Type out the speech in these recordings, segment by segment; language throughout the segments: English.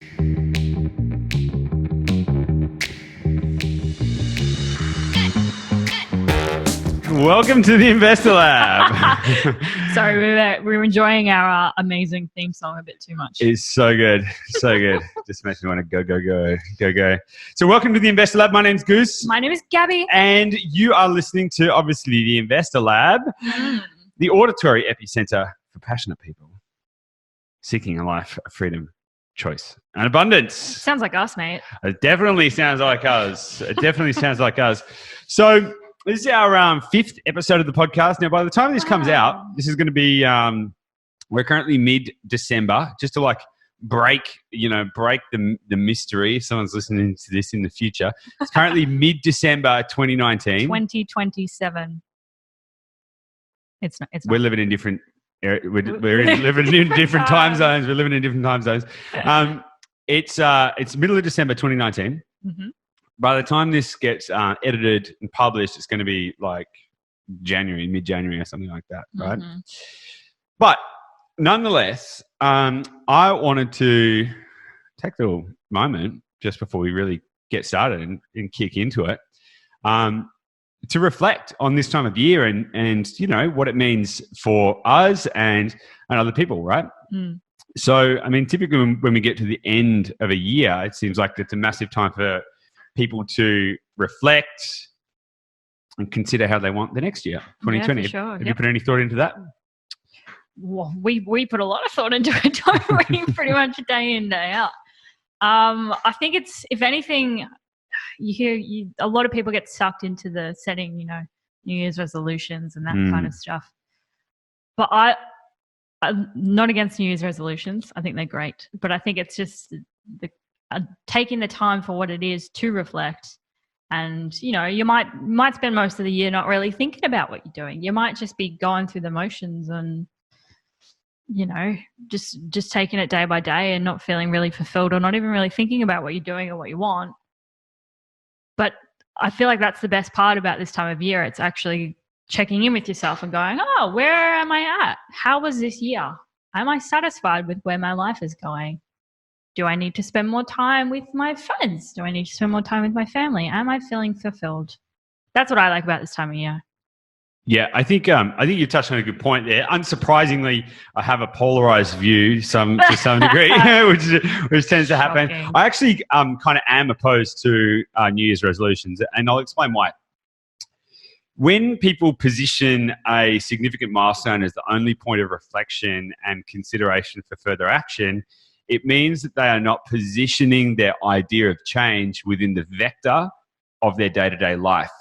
Welcome to the Investor Lab. Sorry, we were enjoying our amazing theme song a bit too much. It's so good. So good. Just makes me want to go. So welcome to the Investor Lab. My name's Goose. My name is Gabi. And you are listening to, obviously, the Investor Lab, the auditory epicenter for passionate people seeking a life of freedom, choice, and abundance. Sounds like us, mate. It definitely sounds like us. So this is our fifth episode of the podcast. Now, by the time this comes out, this is going to be, we're currently mid-December, just to break the mystery. If someone's listening to this in the future, it's currently mid-December 2019. 2027. It's not. We're living in different we're living in different time zones. We're living in different time zones. It's middle of December 2019. Mm-hmm. By the time this gets edited and published, it's going to be like mid-January or something like that, right? Mm-hmm. But nonetheless, I wanted to take a little moment just before we really get started and kick into it, to reflect on this time of year and you know what it means for us and other people, right? Mm. So, I mean, typically when we get to the end of a year, it seems like it's a massive time for people to reflect and consider how they want the next year, 2020. Yeah, for sure. Have you put any thought into that? Well, we put a lot of thought into it, don't we? Pretty much day in, day out. I think it's, if anything, you hear a lot of people get sucked into the setting, New Year's resolutions and that kind of stuff. But I'm not against New Year's resolutions. I think they're great. But I think it's just taking the time for what it is to reflect. And, you might spend most of the year not really thinking about what you're doing. You might just be going through the motions and, just taking it day by day and not feeling really fulfilled or not even really thinking about what you're doing or what you want. But I feel like that's the best part about this time of year. It's actually checking in with yourself and going, oh, where am I at? How was this year? Am I satisfied with where my life is going? Do I need to spend more time with my friends? Do I need to spend more time with my family? Am I feeling fulfilled? That's what I like about this time of year. Yeah, I think you touched on a good point there. Unsurprisingly, I have a polarized view to some degree, which tends to happen. Shocking. I actually kind of am opposed to New Year's resolutions, and I'll explain why. When people position a significant milestone as the only point of reflection and consideration for further action, it means that they are not positioning their idea of change within the vector of their day-to-day life.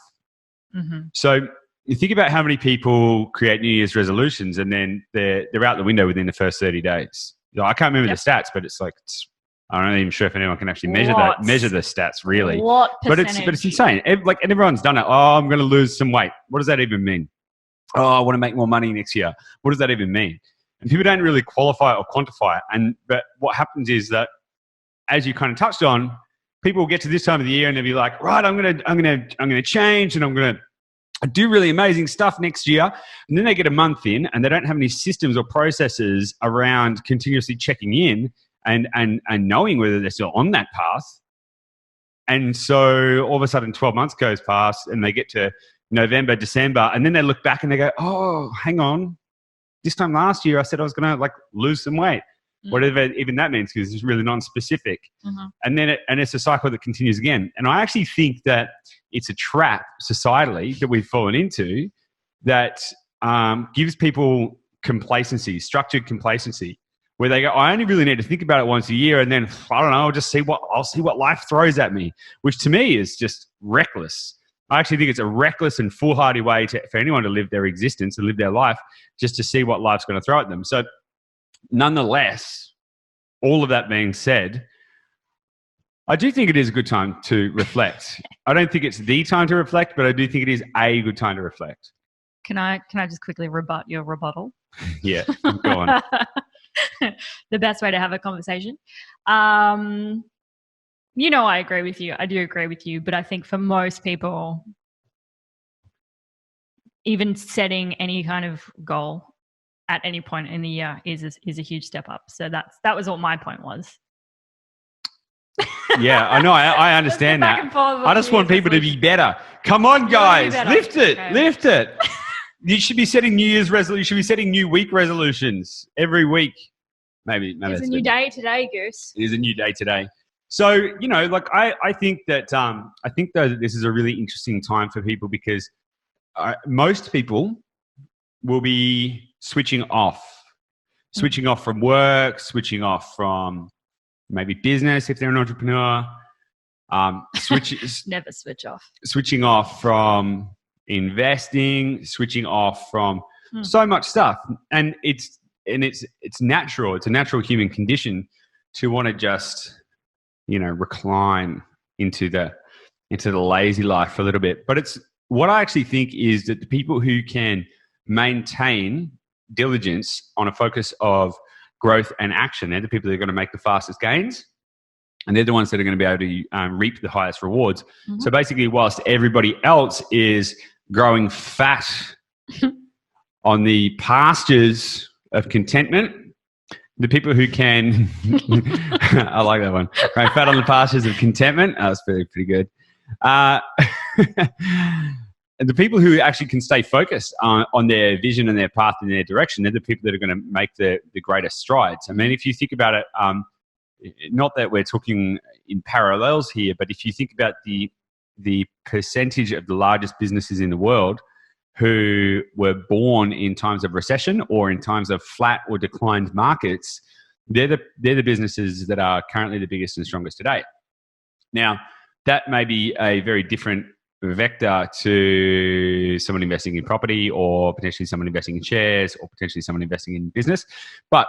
Mm-hmm. So you think about how many people create New Year's resolutions and then they're out the window within the first 30 days. I can't remember the stats, but I'm not even sure if anyone can actually measure the stats really. What percentage? But it's insane. Everyone's done it. Oh, I'm going to lose some weight. What does that even mean? Oh, I want to make more money next year. What does that even mean? And people don't really qualify or quantify it. But what happens is that, as you kind of touched on, people will get to this time of the year and they'll be like, right, I'm going to change and I'm going to do really amazing stuff next year. And then they get a month in and they don't have any systems or processes around continuously checking in and knowing whether they're still on that path. And so all of a sudden 12 months goes past and they get to November, December, and then they look back and they go, oh, hang on. This time last year I said I was going to lose some weight. Whatever even that means, because it's really non-specific. Mm-hmm. And then it's a cycle that continues again. And I actually think that it's a trap societally that we've fallen into that gives people complacency, structured complacency, where they go, I only really need to think about it once a year, and then I don't know, I'll see what life throws at me, which to me is just reckless. I actually think it's a reckless and foolhardy way for anyone to live their existence and live their life, just to see what life's going to throw at them. So nonetheless, all of that being said, I do think it is a good time to reflect. I don't think it's the time to reflect, but I do think it is a good time to reflect. Can I just quickly rebut your rebuttal? Yeah, go on. The best way to have a conversation. I agree with you. I do agree with you. But I think for most people, even setting any kind of goal at any point in the year is a huge step up. So that was what my point was. Yeah, I know. I understand Back that. and forth I just want people to be better. Come on, guys. better. Lift it. Okay. Lift it. You should be setting New Year's resolutions. You should be setting new week resolutions every week. Maybe It's that's a new day today, Goose. It is a new day today. So, you know, like I think that this is a really interesting time for people because most people will be switching off from work, switching off from maybe business if they're an entrepreneur, Never switch off. switching off from investing, switching off from so much stuff, and it's natural. It's a natural human condition to want to just, you know, recline into the lazy life for a little bit. But it's what I actually think is that the people who can maintain diligence on a focus of growth and action, they're the people that are going to make the fastest gains. And they're the ones that are going to be able to reap the highest rewards. Mm-hmm. So basically, whilst everybody else is growing fat on the pastures of contentment, the people who can, I like that one, growing fat on the pastures of contentment, that was pretty good. And the people who actually can stay focused on their vision and their path and their direction, they're the people that are going to make the greatest strides. I mean, if you think about it, not that we're talking in parallels here, but if you think about the percentage of the largest businesses in the world who were born in times of recession or in times of flat or declined markets, they're the businesses that are currently the biggest and strongest today. Now, that may be a very different vector to someone investing in property or potentially someone investing in shares or potentially someone investing in business. But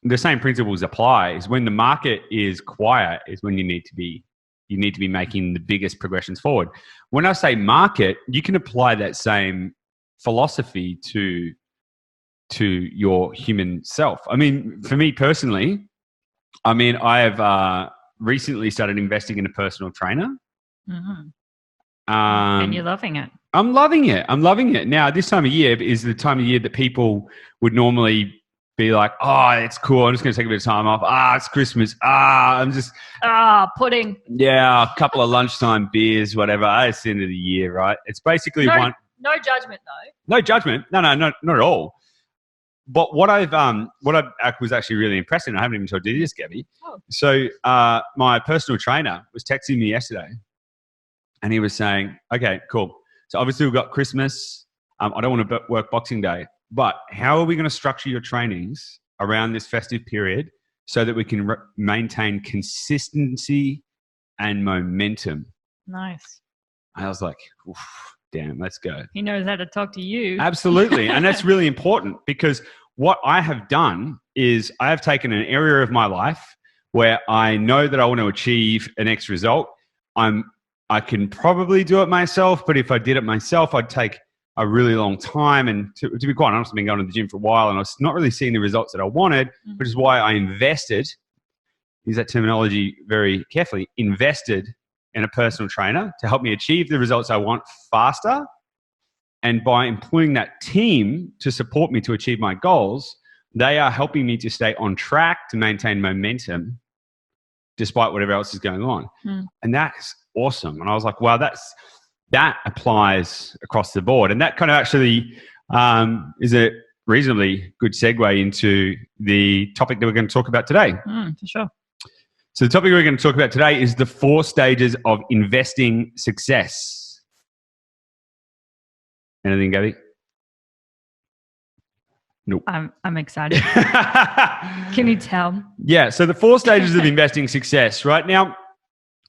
the same principles apply. Is when the market is quiet is when you need to be making the biggest progressions forward. When I say market, you can apply that same philosophy to your human self. I mean, for me personally, I have recently started investing in a personal trainer. Mm-hmm. And you're loving it. I'm loving it. Now, this time of year is the time of year that people would normally be like, oh, it's cool. I'm just going to take a bit of time off. It's Christmas. I'm just... pudding. Yeah, a couple of lunchtime beers, whatever. It's the end of the year, right? It's basically No judgment, though. No judgment. No, not at all. But what I was actually really impressed in, I haven't even told you this, Gabby. Oh. So my personal trainer was texting me yesterday and he was saying, okay, cool. So obviously we've got Christmas. I don't want to work Boxing Day. But how are we going to structure your trainings around this festive period so that we can maintain consistency and momentum? Nice. I was like, damn, let's go. He knows how to talk to you. Absolutely. And that's really important because what I have done is I have taken an area of my life where I know that I want to achieve an X result. I can probably do it myself, but if I did it myself, I'd take a really long time. And to be quite honest, I've been going to the gym for a while and I was not really seeing the results that I wanted, which is why I invested, use that terminology very carefully, invested in a personal trainer to help me achieve the results I want faster. And by employing that team to support me to achieve my goals, they are helping me to stay on track to maintain momentum despite whatever else is going on. And that's awesome. And I was like, wow, that applies across the board. And that kind of actually is a reasonably good segue into the topic that we're going to talk about today. For sure. So the topic we're going to talk about today is the 4 stages of investing success. Anything, Gabby? Nope. I'm excited. Can you tell? Yeah. So the 4 stages of investing success, right? Now,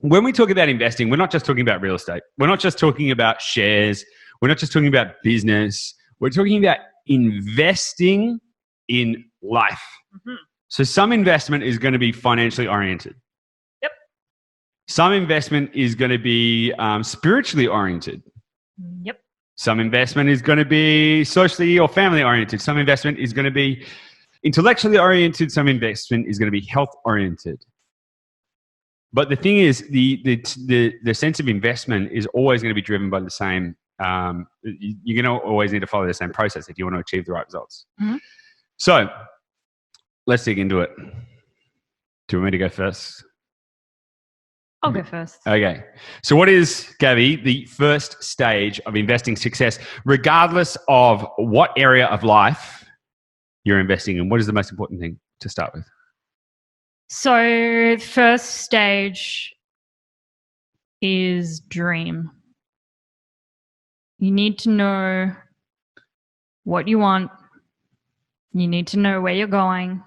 when we talk about investing, we're not just talking about real estate. We're not just talking about shares. We're not just talking about business. We're talking about investing in life. Mm-hmm. So some investment is going to be financially oriented. Yep. Some investment is going to be spiritually oriented. Yep. Some investment is going to be socially or family oriented. Some investment is going to be intellectually oriented. Some investment is going to be health oriented. But the thing is, the sense of investment is always going to be driven by the same. You're going to always need to follow the same process if you want to achieve the right results. Mm-hmm. So let's dig into it. Do you want me to go first? I'll go first. Okay. So what is, Gabby, the first stage of investing success, regardless of what area of life you're investing in? What is the most important thing to start with? So first stage is dream. You need to know what you want. You need to know where you're going.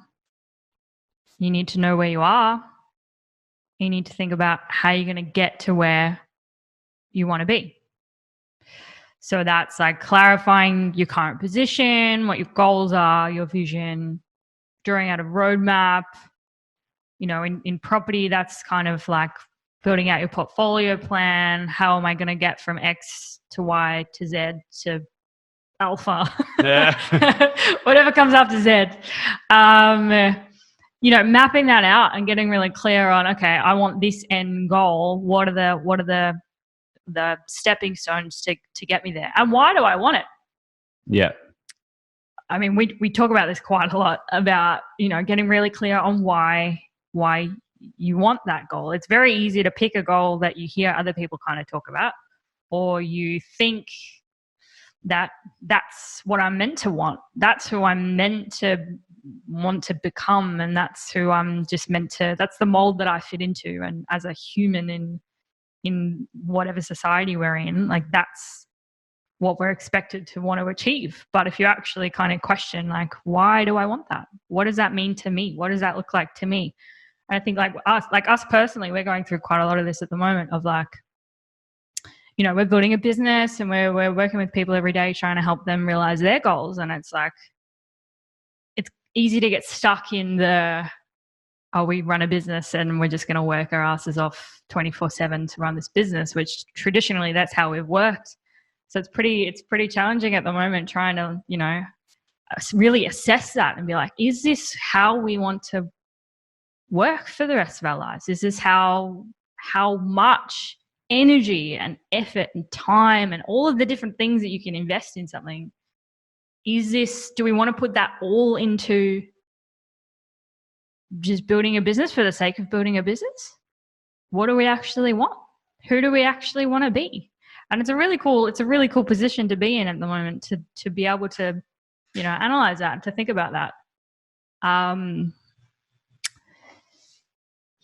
You need to know where you are. You need to think about how you're going to get to where you want to be. So that's like clarifying your current position, what your goals are, your vision, drawing out a roadmap. You know, in property, that's kind of like building out your portfolio plan. How am I going to get from X to Y to Z to Alpha? Yeah. Whatever comes after Z. You know, mapping that out and getting really clear on, okay, I want this end goal. What are the stepping stones to get me there? And why do I want it? Yeah. I mean, we talk about this quite a lot about, you know, getting really clear on why you want that goal. It's very easy to pick a goal that you hear other people kind of talk about, or you think that that's what I'm meant to want. That's who I'm meant to want to become, and that's who I'm just meant to, that's the mold that I fit into. And as a human in whatever society we're in, like that's what we're expected to want to achieve. But if you actually kind of question, like, why do I want that? What does that mean to me? What does that look like to me? And I think like us personally, we're going through quite a lot of this at the moment of like, you know, we're building a business and we're working with people every day trying to help them realize their goals. And it's like, it's easy to get stuck in the, oh, we run a business and we're just going to work our asses off 24/7 to run this business, which traditionally that's how we've worked. So it's pretty challenging at the moment trying to, you know, really assess that and be like, is this how we want to work for the rest of our lives? Is this how much energy and effort and time and all of the different things that you can invest in something? Do we want to put that all into just building a business for the sake of building a business? What do we actually want? Who do we actually want to be? And it's a really cool position to be in at the moment to be able to, you know, analyze that, to think about that.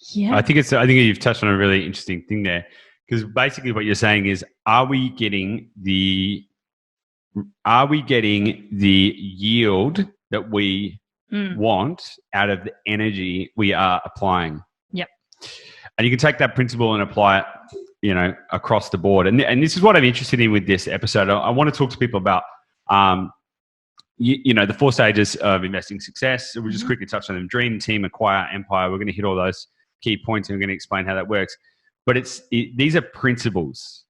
Yeah. I think you've touched on a really interesting thing there, because basically what you're saying is, are we getting the yield that we want out of the energy we are applying? Yep. And you can take that principle and apply it, you know, across the board. And this is what I'm interested in with this episode. I want to talk to people about, you know, the 4 stages of investing success. So we'll just quickly touch on them: dream, team, acquire, empire. We're going to hit all those key points and we're going to explain how that works. But these are principles.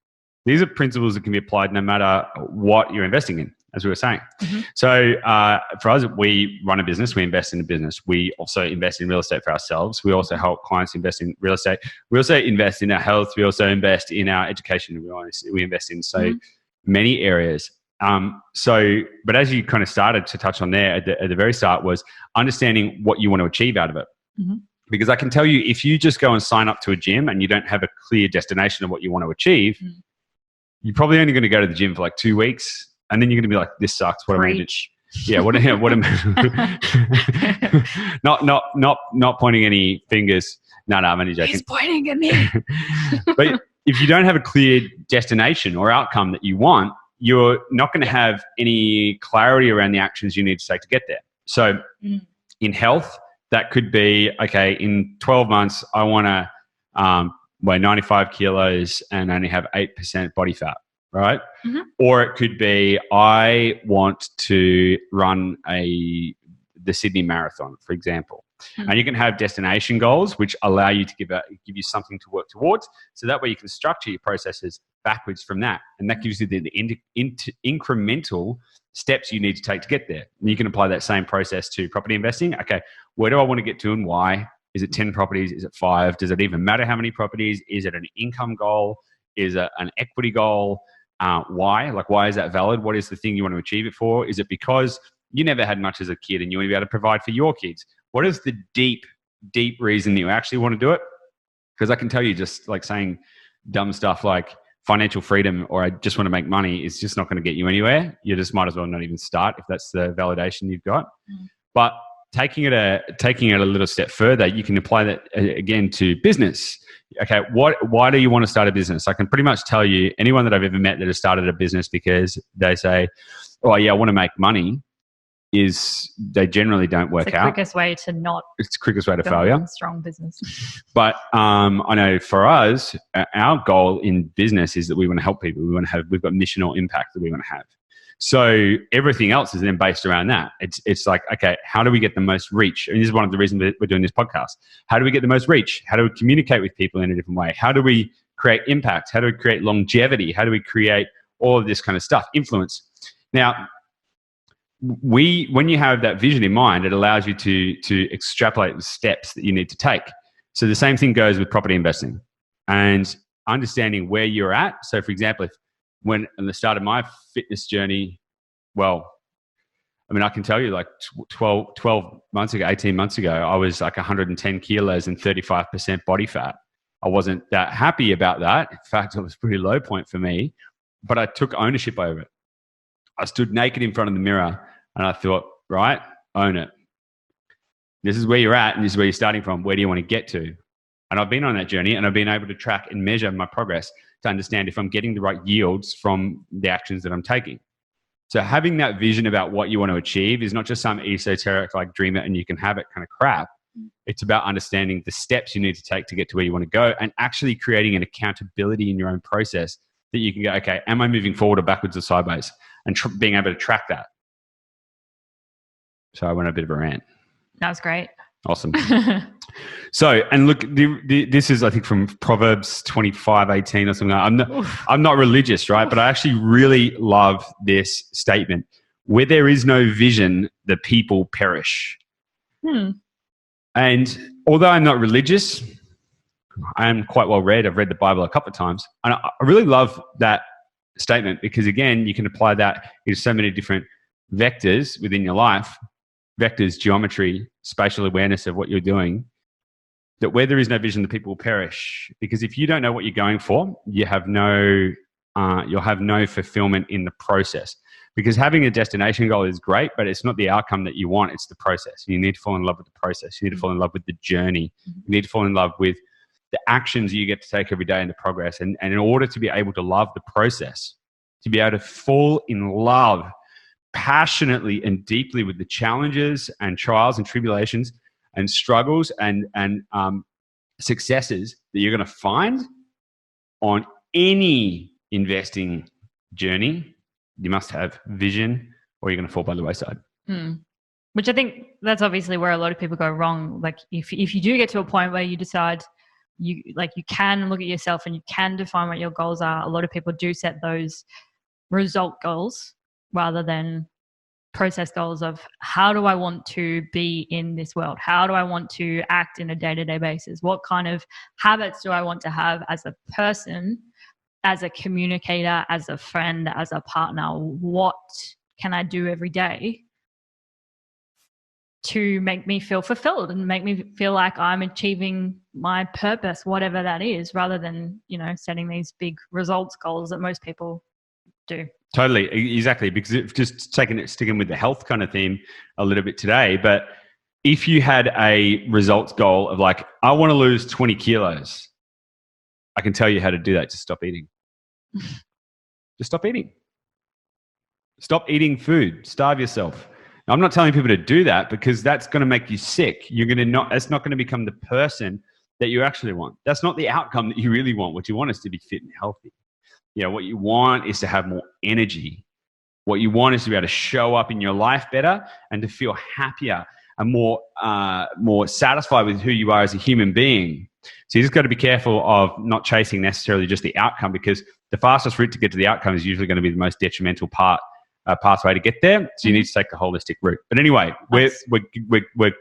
These are principles that can be applied no matter what you're investing in, as we were saying. So for us, we run a business. We invest in a business. We also invest in real estate for ourselves. We also help clients invest in real estate. We also invest in our health. We also invest in our education. We invest in so many areas. But as you kind of started to touch on there at the very start, was understanding what you want to achieve out of it. Because I can tell you, if you just go and sign up to a gym and you don't have a clear destination of what you want to achieve, you're probably only going to go to the gym for like 2 weeks, and then you're going to be like, "This sucks. What am I going to do?" Yeah, what am not pointing any fingers. No, I'm only joking. He's pointing at me. But if you don't have a clear destination or outcome that you want, you're not going to have any clarity around the actions you need to take to get there. So in health, that could be, okay, in 12 months, I want to weigh 95 kilos and only have 8% body fat, right? Or it could be, I want to run the Sydney Marathon, for example. And you can have destination goals, which allow you to give you something to work towards. So that way you can structure your processes backwards from that. And that gives you the incremental steps you need to take to get there. And you can apply that same process to property investing. Okay, where do I want to get to and why? Is it 10 properties? Is it 5? Does it even matter how many properties? Is it an income goal? Is it an equity goal? Why? Like, why is that valid? What is the thing you want to achieve it for? Is it because you never had much as a kid and you want to be able to provide for your kids? What is the deep reason that you actually want to do it? Because I can tell you, just like saying dumb stuff like financial freedom or I just want to make money is just not going to get you anywhere. You just might as well not even start if that's the validation you've got. But taking it a little step further, you can apply that again to business. Okay, why do you want to start a business? I can pretty much tell you anyone that I've ever met that has started a business because they say, oh yeah, I want to make money, is they generally don't work out. It's the quickest way to not. It's the quickest way to failure. Strong business. But I know for us, our goal in business is that we want to help people. We've got missional impact that we want to have. So everything else is then based around that. It's like, okay, how do we get the most reach? And this is one of the reasons we're doing this podcast. How do we get the most reach? How do we communicate with people in a different way? How do we create impact? How do we create longevity? How do we create all of this kind of stuff? Influence. Now, when you have that vision in mind, it allows you to extrapolate the steps that you need to take. So the same thing goes with property investing and understanding where you're at. So for example, when at the start of my fitness journey, well, I mean, I can tell you like 12 months ago, 18 months ago, I was like 110 kilos and 35% body fat. I wasn't that happy about that. In fact, it was a pretty low point for me, but I took ownership over it. I stood naked in front of the mirror and I thought, right, own it. This is where you're at and this is where you're starting from. Where do you want to get to? And I've been on that journey and I've been able to track and measure my progress to understand if I'm getting the right yields from the actions that I'm taking. So having that vision about what you want to achieve is not just some esoteric, like dream it and you can have it kind of crap. It's about understanding the steps you need to take to get to where you want to go and actually creating an accountability in your own process that you can go, okay, am I moving forward or backwards or sideways? And being able to track that. So I went a bit of a rant. That was great. Awesome. So, and look, this is, I think, from Proverbs 25:18 or something. I'm not religious, right? But I actually really love this statement. Where there is no vision, the people perish. And although I'm not religious, I am quite well read. I've read the Bible a couple of times. And I really love that statement because, again, you can apply that in so many different vectors within your life. Vectors, geometry, spatial awareness of what you're doing, that where there is no vision, the people will perish. Because if you don't know what you're going for, you'll have no fulfillment in the process. Because having a destination goal is great, but it's not the outcome that you want, it's the process. You need to fall in love with the process. You need to fall in love with the journey. You need to fall in love with the actions you get to take every day in the progress. And in order to be able to love the process, to be able to fall in love passionately and deeply with the challenges and trials and tribulations and struggles and successes that you're going to find on any investing journey, you must have vision or you're going to fall by the wayside. Which I think that's obviously where a lot of people go wrong. Like if you do get to a point where you decide you can look at yourself and you can define what your goals are, a lot of people do set those result goals rather than process goals of how do I want to be in this world? How do I want to act in a day-to-day basis? What kind of habits do I want to have as a person, as a communicator, as a friend, as a partner? What can I do every day to make me feel fulfilled and make me feel like I'm achieving my purpose, whatever that is, rather than, setting these big results goals that most people do. Totally, exactly. Because just sticking with the health kind of theme a little bit today, but if you had a results goal of like, I want to lose 20 kilos, I can tell you how to do that. Just stop eating. Just stop eating. Stop eating food. Starve yourself. Now, I'm not telling people to do that because that's going to make you sick. That's not going to become the person that you actually want. That's not the outcome that you really want. What you want is to be fit and healthy. What you want is to have more energy. What you want is to be able to show up in your life better and to feel happier and more satisfied with who you are as a human being. So you just got to be careful of not chasing necessarily just the outcome, because the fastest route to get to the outcome is usually going to be the most detrimental pathway to get there. So you need to take the holistic route. But anyway, we're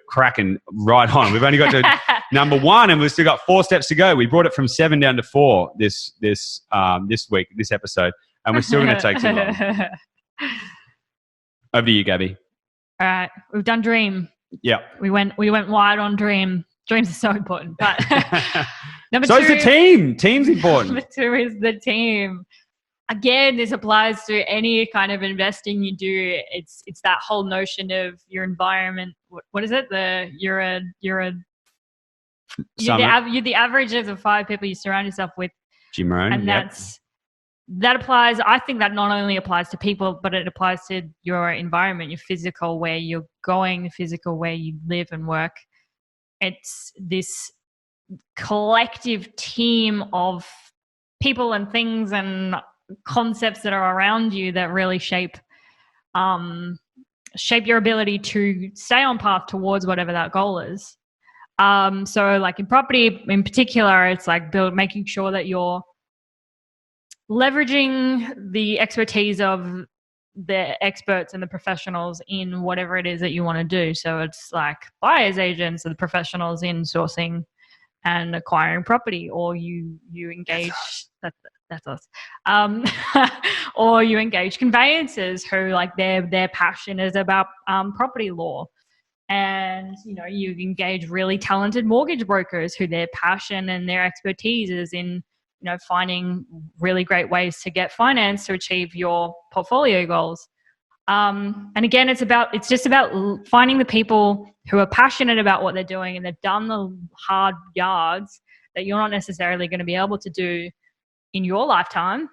cracking right on. We've only got to number 1, and we've still got 4 steps to go. We brought it from 7 down to 4 this week, this episode, and we're still going to take too long. Over to you, Gabby. All right, we've done dream. Yeah, we went wide on dream. Dreams are so important, but Number So two, is the team. Team's important. Number two is the team. Again, this applies to any kind of investing you do. It's that whole notion of your environment. What is it? You're the average of the 5 people you surround yourself with. Jim Rohn, and that applies. I think that not only applies to people, but it applies to your environment, your physical, where you're going, the physical where you live and work. It's this collective team of people and things and concepts that are around you that really shape your ability to stay on path towards whatever that goal is. So like in property in particular, it's like making sure that you're leveraging the expertise of the experts and the professionals in whatever it is that you want to do. So it's like buyers agents and the professionals in sourcing and acquiring property, or you engage that's us. Or you engage conveyancers who like their passion is about property law. And you engage really talented mortgage brokers who their passion and their expertise is in finding really great ways to get finance to achieve your portfolio goals. And again, it's just about finding the people who are passionate about what they're doing and they've done the hard yards that you're not necessarily going to be able to do in your lifetime,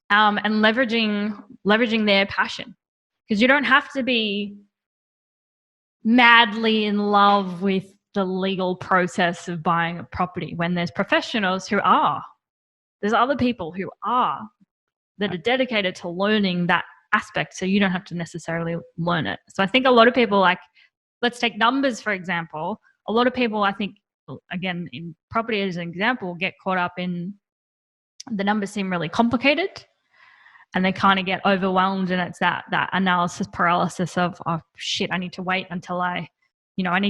and leveraging their passion, because you don't have to be madly in love with the legal process of buying a property when there's professionals who are. There's other people who are that are dedicated to learning that aspect, so you don't have to necessarily learn it. So I think a lot of people, like, let's take numbers for example. A lot of people, I think, again, in property as an example, get caught up in the numbers seem really complicated and they kind of get overwhelmed, and it's that analysis paralysis of, oh shit, I need to wait until I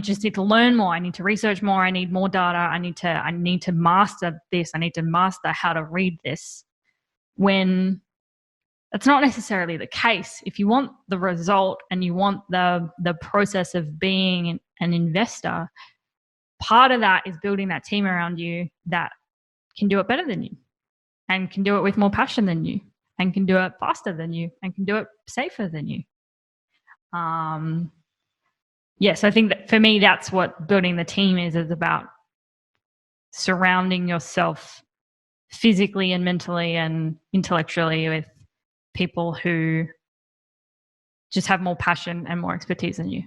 just need to learn more. I need to research more. I need more data. I need to master this. I need to master how to read this, when that's not necessarily the case. If you want the result and you want the process of being an investor, part of that is building that team around you that can do it better than you and can do it with more passion than you and can do it faster than you and can do it safer than you. Yes, I think that for me, that's what building the team is about, surrounding yourself physically and mentally and intellectually with people who just have more passion and more expertise than you.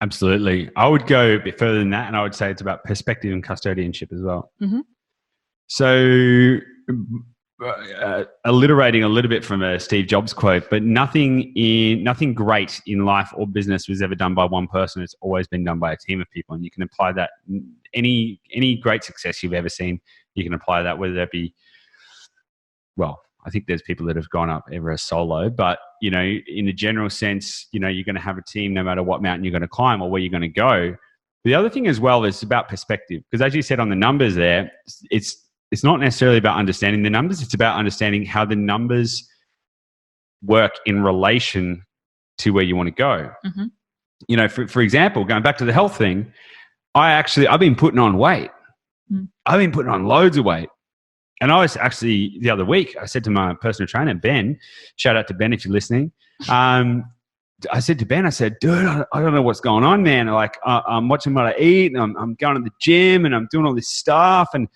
Absolutely. I would go a bit further than that, and I would say it's about perspective and custodianship as well. Mm-hmm. So alliterating a little bit from a Steve Jobs quote, but nothing great in life or business was ever done by one person. It's always been done by a team of people, and you can apply that. Any great success you've ever seen, you can apply that, whether that be, well, I think there's people that have gone up ever as solo, but in a general sense, you're going to have a team no matter what mountain you're going to climb or where you're going to go. The other thing as well is about perspective, because as you said on the numbers there, it's not necessarily about understanding the numbers. It's about understanding how the numbers work in relation to where you want to go. Mm-hmm. For example, going back to the health thing, I've been putting on weight. Mm. I've been putting on loads of weight. And I was actually, the other week, I said to my personal trainer, Ben, shout out to Ben if you're listening. I said to Ben, dude, I don't know what's going on, man. Like, I'm watching what I eat, and I'm going to the gym, and I'm doing all this stuff. And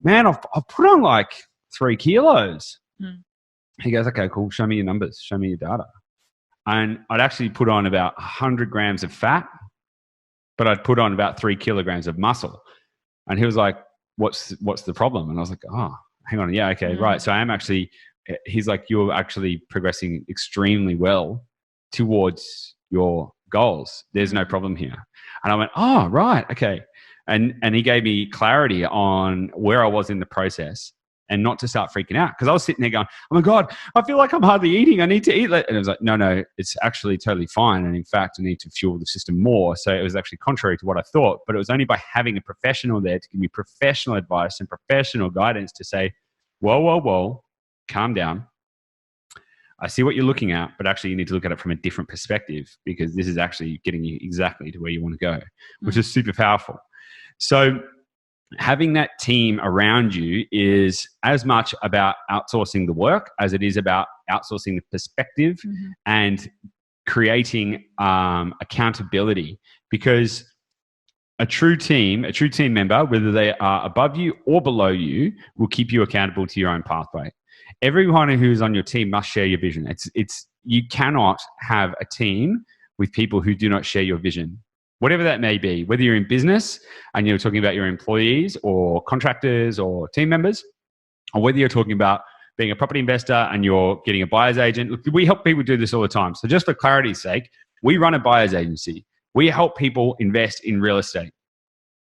man, I've put on like 3 kilos. Mm. He goes, okay, cool. Show me your numbers. Show me your data. And I'd actually put on about 100 grams of fat, but I'd put on about 3 kilograms of muscle. And he was like, what's the problem? And I was like, oh, hang on. Yeah, okay, right. So he's like, you're actually progressing extremely well towards your goals. There's no problem here. And I went, oh, right, okay. And he gave me clarity on where I was in the process and not to start freaking out. Because I was sitting there going, oh my God, I feel like I'm hardly eating. I need to eat. And it was like, no, it's actually totally fine. And in fact, I need to fuel the system more. So it was actually contrary to what I thought. But it was only by having a professional there to give me professional advice and professional guidance to say, whoa, calm down. I see what you're looking at, but actually you need to look at it from a different perspective, because this is actually getting you exactly to where you want to go, which is super powerful. So having that team around you is as much about outsourcing the work as it is about outsourcing the perspective and creating accountability. Because a true team member, whether they are above you or below you, will keep you accountable to your own pathway. Everyone who's on your team must share your vision. You cannot have a team with people who do not share your vision, whatever that may be, whether you're in business and you're talking about your employees or contractors or team members, or whether you're talking about being a property investor and you're getting a buyer's agent. Look, we help people do this all the time. So just for clarity's sake, we run a buyer's agency. We help people invest in real estate.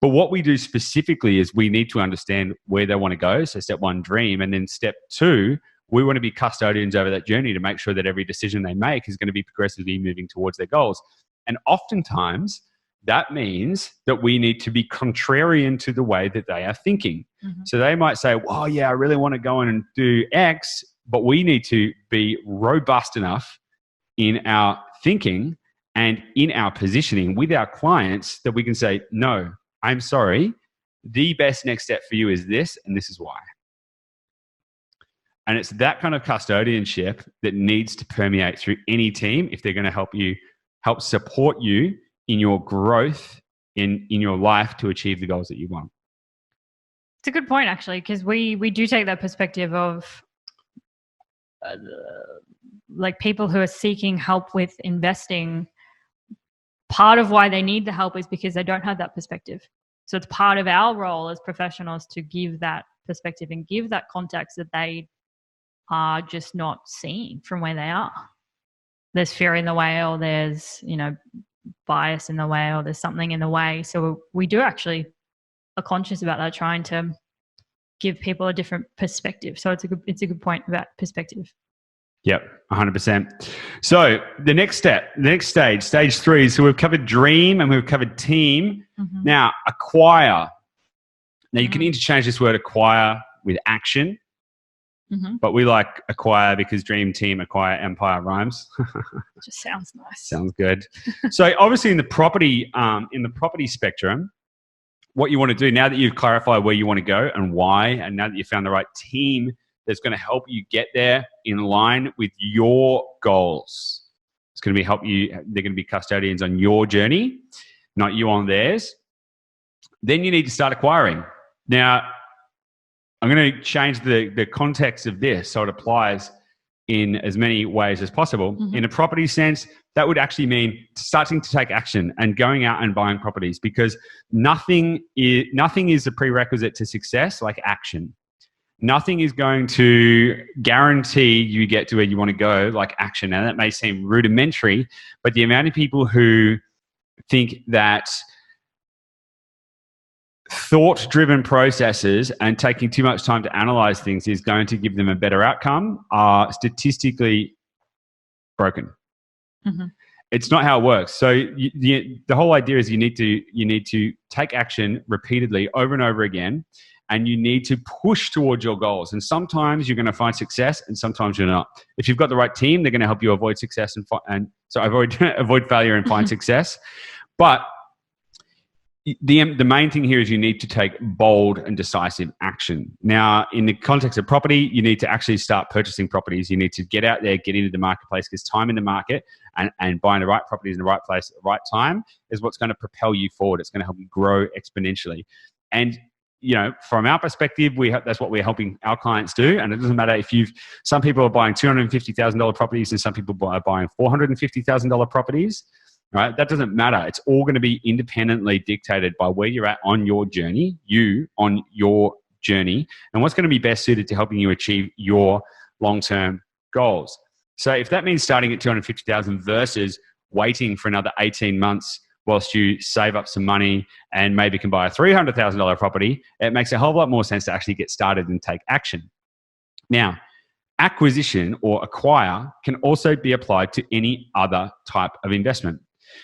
But what we do specifically is we need to understand where they want to go. So step one, dream. And then step two, we want to be custodians over that journey to make sure that every decision they make is going to be progressively moving towards their goals. And oftentimes that means that we need to be contrarian to the way that they are thinking. So they might say, well, yeah, I really want to go in and do X, but we need to be robust enough in our thinking and in our positioning with our clients that we can say, no, I'm sorry, the best next step for you is this, and this is why. And it's that kind of custodianship that needs to permeate through any team if they're going to help support you in your growth in your life to achieve the goals that you want. It's a good point, actually, because we do take that perspective of like people who are seeking help with investing. Part of why they need the help is because they don't have that perspective. So it's part of our role as professionals to give that perspective and give that context that they are just not seeing from where they are. There's fear in the way, or there's, bias in the way, or there's something in the way. So we do actually are conscious about that, trying to give people a different perspective. So it's a good point about perspective. Yep, 100%. So the next stage, stage 3. So we've covered dream and we've covered team. Now, acquire. Now you can interchange this word acquire with action, but we like acquire because dream, team, acquire, empire rhymes. Just sounds nice. Sounds good. So obviously in the property spectrum, what you want to do now that you've clarified where you want to go and why, and now that you've found the right team that's going to help you get there in line with your goals. It's going to help you. They're going to be custodians on your journey, not you on theirs. Then you need to start acquiring. Now, I'm going to change the context of this so it applies in as many ways as possible. In a property sense, that would actually mean starting to take action and going out and buying properties, because nothing is a prerequisite to success like action. Nothing is going to guarantee you get to where you want to go like action. And that may seem rudimentary, but the amount of people who think that thought-driven processes and taking too much time to analyze things is going to give them a better outcome are statistically broken. It's not how it works. So the whole idea is you need to take action repeatedly over and over again, and you need to push towards your goals. And sometimes you're going to find success, and sometimes you're not. If you've got the right team, they're going to help you avoid success avoid failure and find success. But the main thing here is you need to take bold and decisive action. Now, in the context of property, you need to actually start purchasing properties. You need to get out there, get into the marketplace, because time in the market and buying the right properties in the right place at the right time is what's going to propel you forward. It's going to help you grow exponentially. And from our perspective, that's what we're helping our clients do. And it doesn't matter if some people are buying $250,000 properties and some people are buying $450,000 properties. Right? That doesn't matter. It's all going to be independently dictated by where you're at on your journey, and what's going to be best suited to helping you achieve your long-term goals. So if that means starting at $250,000 versus waiting for another 18 months whilst you save up some money and maybe can buy a $300,000 property, it makes a whole lot more sense to actually get started and take action. Now, acquisition or acquire can also be applied to any other type of investment.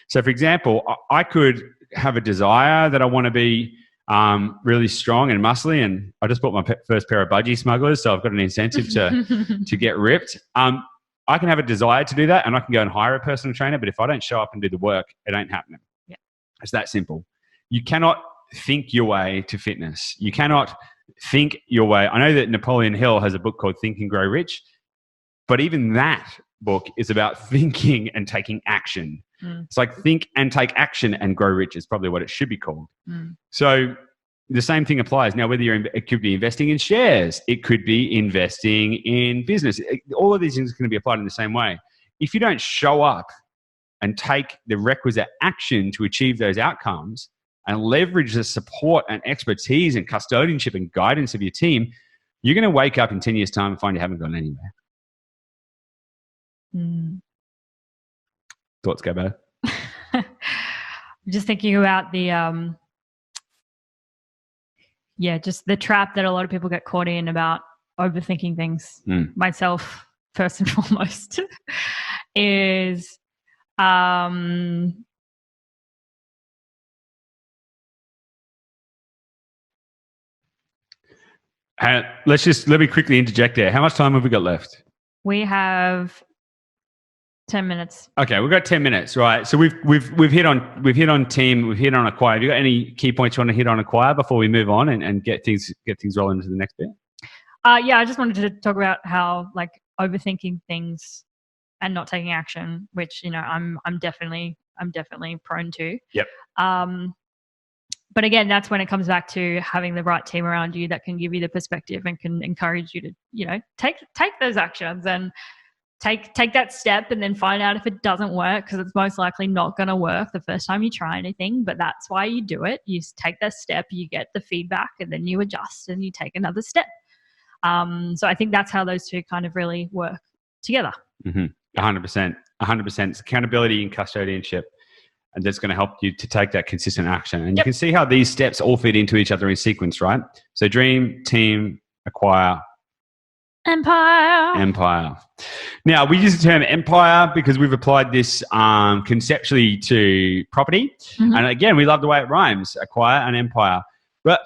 So, for example, I could have a desire that I want to be really strong and muscly, and I just bought my first pair of budgie smugglers, so I've got an incentive to get ripped. I can have a desire to do that, and I can go and hire a personal trainer, but if I don't show up and do the work, it ain't happening. Yeah. It's that simple. You cannot think your way to fitness. You cannot think your way. I know that Napoleon Hill has a book called Think and Grow Rich, but even that book is about thinking and taking action. It's like think and take action and grow rich is probably what it should be called. So the same thing applies. Now, whether it could be investing in shares, it could be investing in business. All of these things can be applied in the same way. If you don't show up and take the requisite action to achieve those outcomes and leverage the support and expertise and custodianship and guidance of your team, you're going to wake up in 10 years' time and find you haven't gone anywhere. Thoughts, Gabo? Just thinking about the just the trap that a lot of people get caught in about overthinking things. Myself, first and foremost, is let me quickly interject there. How much time have we got left? We have 10 minutes. Okay, we've got 10 minutes, right? So we've hit on team, we've hit on acquire. Have you got any key points you want to hit on acquire before we move on and get things rolling into the next bit? I just wanted to talk about how like overthinking things and not taking action, which I'm definitely prone to. Yep. But again, that's when it comes back to having the right team around you that can give you the perspective and can encourage you to take those actions and take that step and then find out if it doesn't work, because it's most likely not going to work the first time you try anything, but that's why you do it. You take that step, you get the feedback, and then you adjust and you take another step. So I think that's how those two kind of really work together. 100%. It's accountability and custodianship, and that's going to help you to take that consistent action. And you can see how these steps all fit into each other in sequence, right? So dream, team, acquire, Empire. Now, we use the term empire because we've applied this conceptually to property. And again, we love the way it rhymes, acquire and empire. But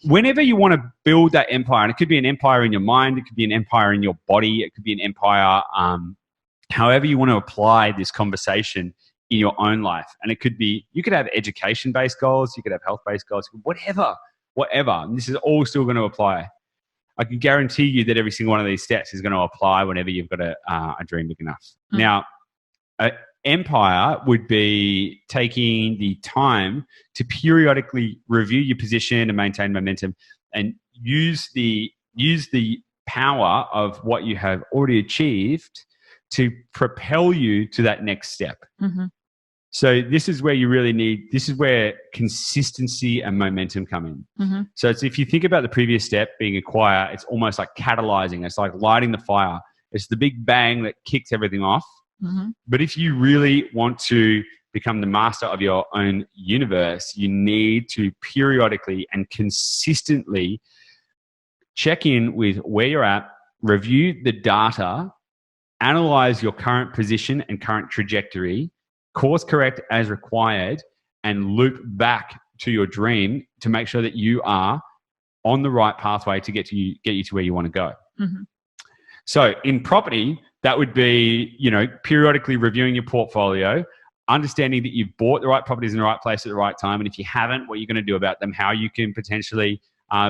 whenever you want to build that empire, and it could be an empire in your mind, it could be an empire in your body, it could be an empire, however you want to apply this conversation in your own life. And it could be, you could have education-based goals, you could have health-based goals, whatever. And this is all still going to apply. I can guarantee you that every single one of these steps is going to apply whenever you've got a dream big enough. Now, empire would be taking the time to periodically review your position and maintain momentum and use the power of what you have already achieved to propel you to that next step. So this is where this is where consistency and momentum come in. So it's, if you think about the previous step being acquire, it's almost like catalyzing. It's like lighting the fire. It's the big bang that kicks everything off. But if you really want to become the master of your own universe, you need to periodically and consistently check in with where you're at, review the data, analyze your current position and current trajectory, course correct as required, and loop back to your dream to make sure that you are on the right pathway to get you to where you want to go. So in property, that would be, periodically reviewing your portfolio, understanding that you've bought the right properties in the right place at the right time. And if you haven't, what you're going to do about them, how you can potentially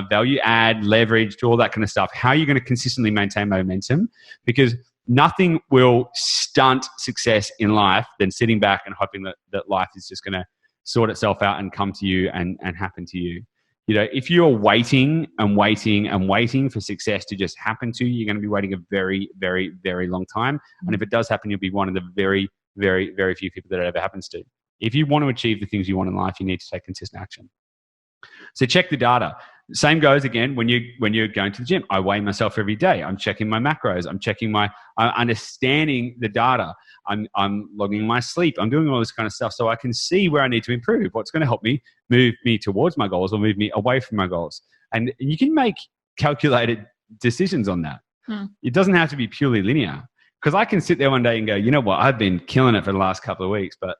value add, leverage, do all that kind of stuff, how you're going to consistently maintain momentum, because nothing will stunt success in life than sitting back and hoping that life is just going to sort itself out and come to you and happen to you. If you're waiting for success to just happen to you, you're going to be waiting a very, very, very long time. And if it does happen, you'll be one of the very, very, very few people that it ever happens to. If you want to achieve the things you want in life, you need to take consistent action. So check the data. Same goes again when you're going to the gym. I weigh myself every day. I'm checking my macros. I'm understanding the data. I'm logging my sleep. I'm doing all this kind of stuff so I can see where I need to improve. What's going to help me move me towards my goals or move me away from my goals. And you can make calculated decisions on that. It doesn't have to be purely linear, because I can sit there one day and go, you know what? I've been killing it for the last couple of weeks, but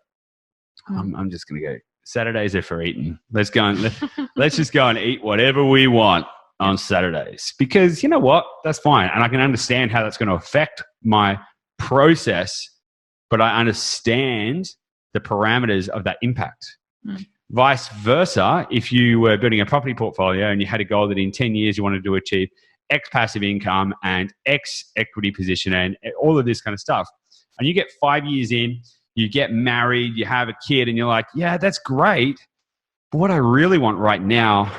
I'm just going to go. Saturdays are for eating. Let's just go and eat whatever we want on Saturdays, because you know what? That's fine. And I can understand how that's going to affect my process, but I understand the parameters of that impact. Vice versa, if you were building a property portfolio and you had a goal that in 10 years you wanted to achieve X passive income and X equity position and all of this kind of stuff, and you get 5 years in, you get married, you have a kid, and you're like, yeah, that's great. But what I really want right now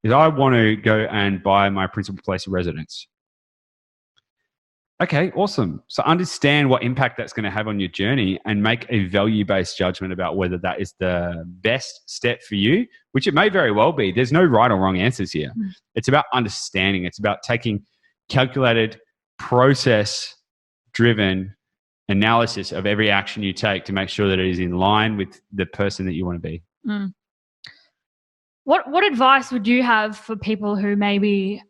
is I want to go and buy my principal place of residence. Okay, awesome. So understand what impact that's going to have on your journey and make a value-based judgment about whether that is the best step for you, which it may very well be. There's no right or wrong answers here. It's about understanding. It's about taking calculated, process-driven analysis of every action you take to make sure that it is in line with the person that you want to be. What advice would you have for people who maybe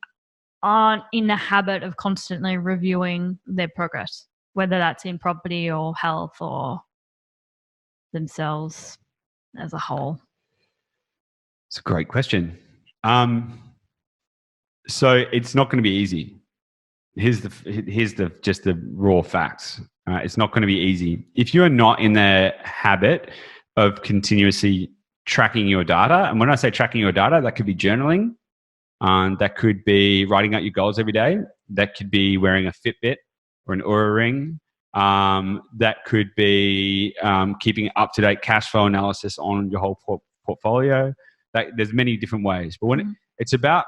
aren't in the habit of constantly reviewing their progress, whether that's in property or health or themselves as a whole? It's a great question. So it's not going to be easy. Here's just the raw facts. It's not going to be easy. If you are not in the habit of continuously tracking your data, and when I say tracking your data, that could be journaling, that could be writing out your goals every day, that could be wearing a Fitbit or an Oura ring, that could be keeping up-to-date cash flow analysis on your whole portfolio. There's many different ways, but when it's about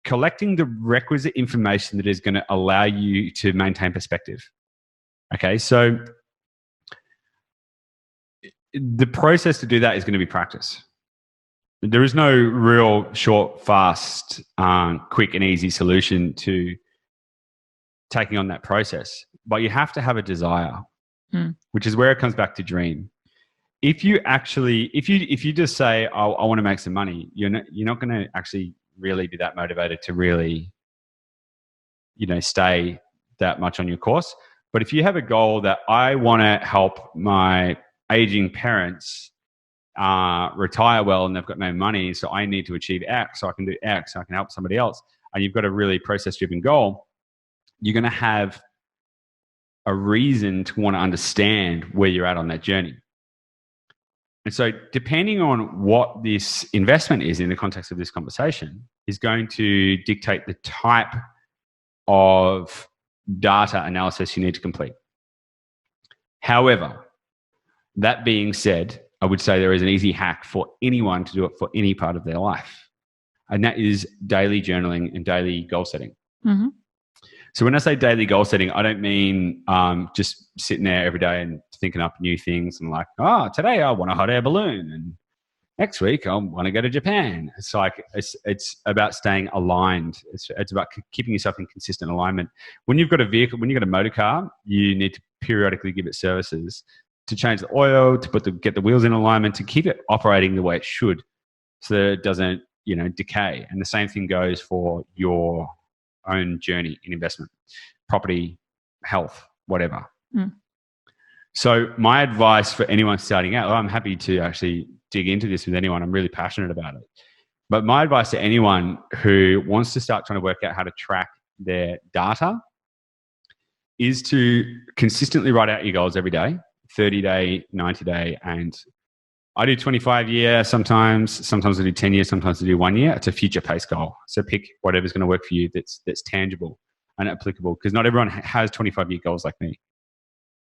collecting the requisite information that is going to allow you to maintain perspective. Okay, so the process to do that is going to be practice. There is no real short, fast, quick and easy solution to taking on that process, but you have to have a desire, which is where it comes back to dream. If you just say, I want to make some money, you're not going to actually really be that motivated to really, stay that much on your course. But if you have a goal that I want to help my aging parents retire well and they've got no money, so I need to achieve X, so I can do X, so I can help somebody else, and you've got a really process-driven goal, you're going to have a reason to want to understand where you're at on that journey. And so depending on what this investment is in the context of this conversation is going to dictate the type of data analysis you need to complete. However, that being said, I would say there is an easy hack for anyone to do it for any part of their life. And that is daily journaling and daily goal setting. Mm-hmm. So when I say daily goal setting, I don't mean just sitting there every day and thinking up new things and like, today I want a hot air balloon and next week I want to go to Japan. It's like, it's about staying aligned. It's about keeping yourself in consistent alignment. When you've got a vehicle, when you've got a motor car, you need to periodically give it services to change the oil, to get the wheels in alignment, to keep it operating the way it should so that it doesn't, decay. And the same thing goes for your own journey in investment, property, health, whatever. So my advice for anyone starting out, I'm happy to actually dig into this with anyone. I'm really passionate about it. But my advice to anyone who wants to start trying to work out how to track their data is to consistently write out your goals every day, 30-day, 90-day, and I do 25-year sometimes I do 10 years, sometimes I do 1 year. It's a future pace goal. So pick whatever's going to work for you that's tangible and applicable, because not everyone has 25-year goals like me.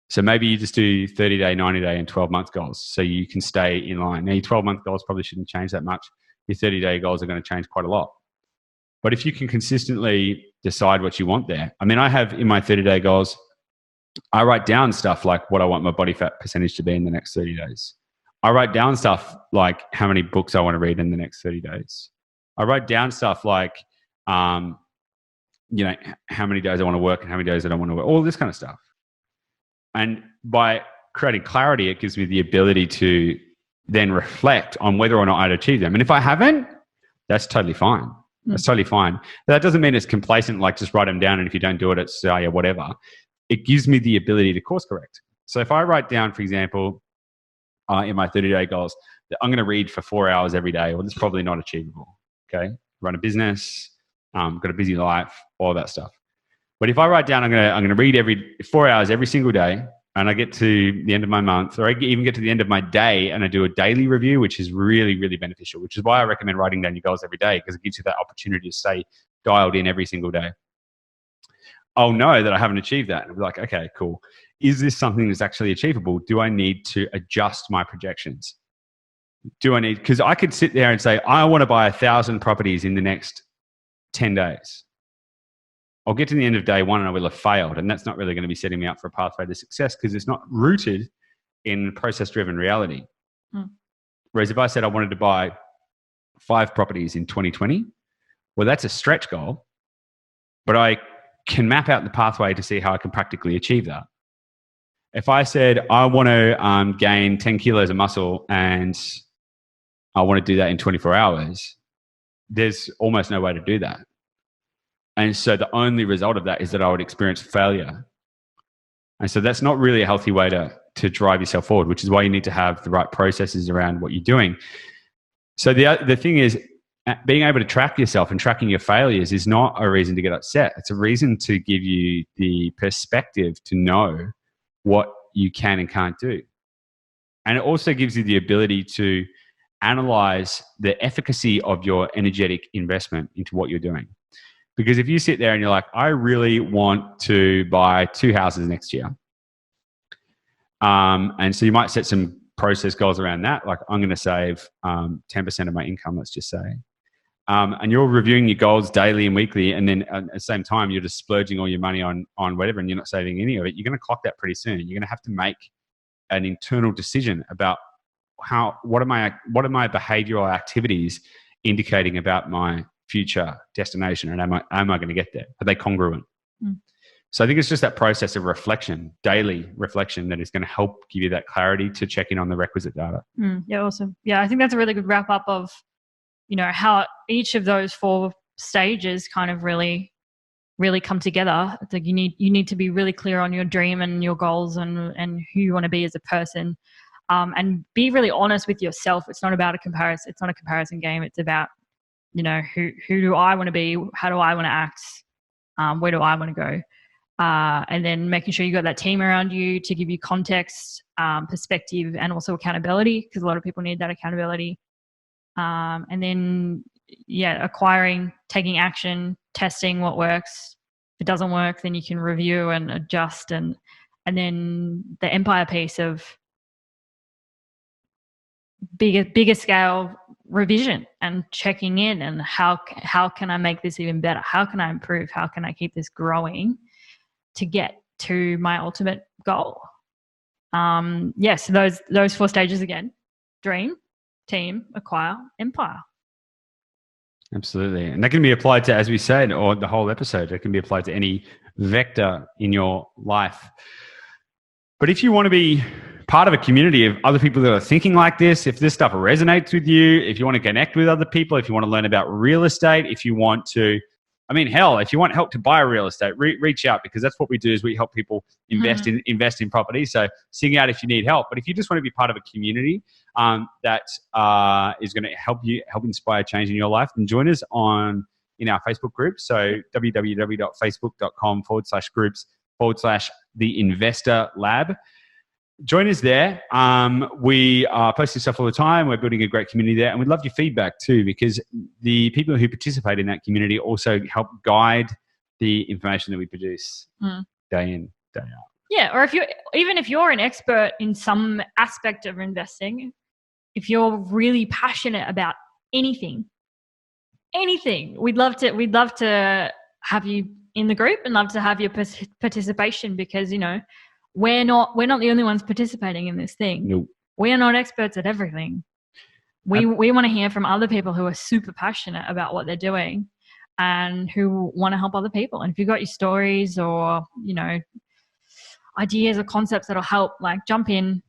So maybe you just do 30-day, 90-day, and 12-month goals so you can stay in line. Now, your 12-month goals probably shouldn't change that much. Your 30-day goals are going to change quite a lot. But if you can consistently decide what you want there, I have in my 30-day goals, I write down stuff like what I want my body fat percentage to be in the next 30 days. I write down stuff like how many books I want to read in the next 30 days. I write down stuff like, how many days I want to work and how many days I don't want to work, all this kind of stuff. And by creating clarity, it gives me the ability to then reflect on whether or not I'd achieve them. And if I haven't, that's totally fine. That's totally fine. That doesn't mean it's complacent, like just write them down and if you don't do it, it's whatever. It gives me the ability to course correct. So if I write down, for example, in my 30-day goals, that I'm going to read for 4 hours every day, well, that's probably not achievable. Okay, run a business, got a busy life, all that stuff. But if I write down, I'm going to read every 4 hours every single day, and I get to the end of my month, or I even get to the end of my day and I do a daily review, which is really, really beneficial, which is why I recommend writing down your goals every day, because it gives you that opportunity to stay dialed in every single day. I'll know that I haven't achieved that. And I'll be like, okay, cool. Is this something that's actually achievable? Do I need to adjust my projections? Because I could sit there and say, I want to buy 1,000 properties in the next 10 days. I'll get to the end of day one and I will have failed. And that's not really going to be setting me up for a pathway to success, because it's not rooted in process-driven reality. Whereas if I said I wanted to buy 5 properties in 2020, well, that's a stretch goal, but I can map out the pathway to see how I can practically achieve that. If I said I want to gain 10 kilos of muscle and I want to do that in 24 hours, there's almost no way to do that. And so the only result of that is that I would experience failure. And so that's not really a healthy way to drive yourself forward, which is why you need to have the right processes around what you're doing. So the thing is, being able to track yourself and tracking your failures is not a reason to get upset. It's a reason to give you the perspective to know what you can and can't do. And it also gives you the ability to analyze the efficacy of your energetic investment into what you're doing. Because if you sit there and you're like, I really want to buy 2 houses next year. And so you might set some process goals around that. Like, I'm going to save 10% of my income, let's just say. And you're reviewing your goals daily and weekly. And then at the same time, you're just splurging all your money on whatever, and you're not saving any of it. You're going to clock that pretty soon. You're going to have to make an internal decision about what are my behavioral activities indicating about my future destination, and am I going to get there? Are they congruent? So I think it's just that process of reflection, daily reflection, that is going to help give you that clarity to check in on the requisite data. Yeah, awesome. Yeah, I think that's a really good wrap up of, how each of those 4 stages kind of really, really come together. It's like you need to be really clear on your dream and your goals and who you want to be as a person, and be really honest with yourself. It's not about a comparison. It's not a comparison game. It's about, who do I want to be? How do I want to act? Where do I want to go? And then making sure you got that team around you to give you context, perspective, and also accountability, because a lot of people need that accountability. And then, acquiring, taking action, testing what works. If it doesn't work, then you can review and adjust. And then the empire piece of bigger scale revision and checking in, and how can I make this even better? How can I improve? How can I keep this growing to get to my ultimate goal? So those 4 stages again: dream, team, acquire, empire. Absolutely. And that can be applied to, as we said, or the whole episode, it can be applied to any vector in your life. But if you want to be part of a community of other people that are thinking like this, if this stuff resonates with you, if you want to connect with other people, if you want to learn about real estate, if you want to, if you want help to buy real estate, reach out, because that's what we do, is we help people invest in property. So sing out if you need help. But if you just want to be part of a community that is going to help inspire change in your life, then join us in our Facebook group. So www.facebook.com/groups/the Investor Lab. Join us there. We are posting stuff all the time. We're building a great community there, and we'd love your feedback too, because the people who participate in that community also help guide the information that we produce day in, day out. Yeah, or if you're an expert in some aspect of investing, if you're really passionate about anything, we'd love to have you in the group and love to have your participation, because we're not the only ones participating in this thing. Nope. We are not experts at everything. We want to hear from other people who are super passionate about what they're doing and who want to help other people. And if you've got your stories or, ideas or concepts that'll help, like, jump in,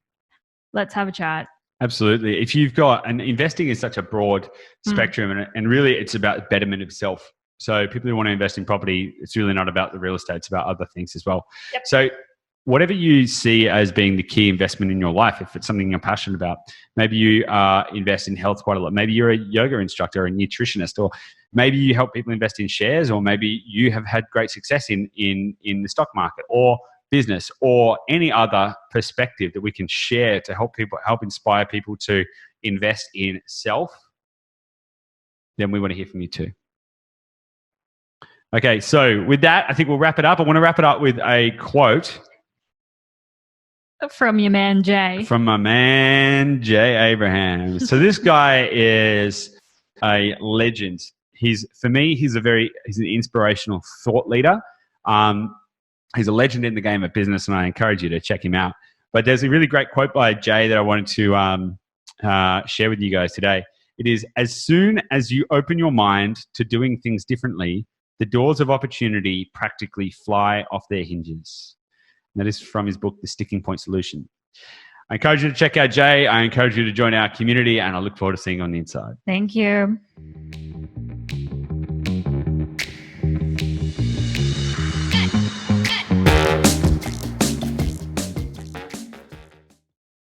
let's have a chat. Absolutely. If you've got, and investing is such a broad spectrum, and really it's about betterment of self. So people who want to invest in property, it's really not about the real estate, it's about other things as well. Yep. So whatever you see as being the key investment in your life, if it's something you're passionate about, maybe you invest in health quite a lot. Maybe you're a yoga instructor, a nutritionist, or maybe you help people invest in shares, or maybe you have had great success in the stock market, or business, or any other perspective that we can share to help inspire people to invest in self, then we want to hear from you too. Okay, so with that, I think we'll wrap it up. I want to wrap it up with a quote from your man Jay. From my man Jay Abraham. So this guy is a legend. He's an inspirational thought leader. He's a legend in the game of business, and I encourage you to check him out. But there's a really great quote by Jay that I wanted to share with you guys today. It is, as soon as you open your mind to doing things differently, the doors of opportunity practically fly off their hinges. And that is from his book, The Sticking Point Solution. I encourage you to check out Jay. I encourage you to join our community, and I look forward to seeing you on the inside. Thank you.